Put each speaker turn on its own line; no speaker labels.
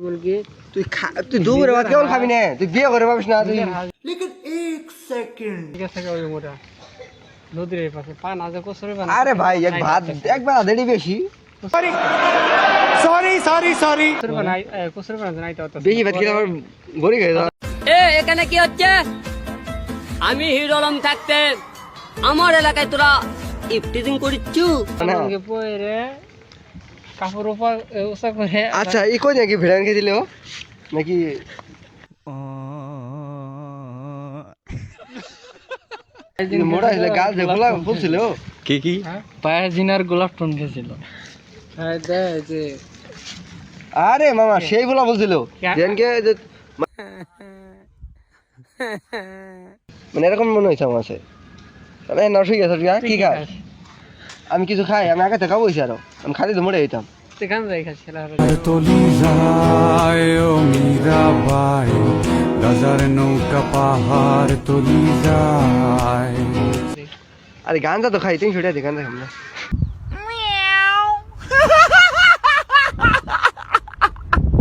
বল কি
তুই দুপুরে ভাত কেমন খাবি না? তুই বিয়ে করে পাবিস না তুই?
লেকিন 1 সেকেন্ড ঠিক আছে ওই মোটা নদীর পাশে পান আজ কসরে বানা
আরে ভাই একবার দেরি বেশি
সরি বানাই কসরে বানা নাই তো
বেশি ভাত খেলে আমার গড়ি খেয়ে যাও।
এখানে কি হচ্ছে? আমি হিরো আলম থাকতে আমার এলাকায় তোরা ইফটিজিং করিচ্ছু?
সঙ্গে পরে কাপড় উপর উসা করে
আচ্ছা এই কই নাকি ভিড়ান খেয়ে দিলে নাকি মোটা ছিল গাছ দেখলা ফুলছিল
কি
পায়ে জিনার গোলাপ টন খেয়েছিল হ্যাঁ দে যে
আরে মামা সেই বলা বলছিল জেনকে মানে এরকম মনে হয়েছে আমার কাছে তাহলে না ঠিক আছে কি খাস? আমি কিছু খাই, আমি আগে থেকে বইছি আরো আমি খালি তো মরে যেতাম।
সেখান যাই খাচ্ছিলাম
তলি যায় ও মীরাবাই গাজার নৌকা পাহাড় তলি যায়।
আরে গাঞ্জা তো খাই 300 টাকা গাঞ্জা খাম না।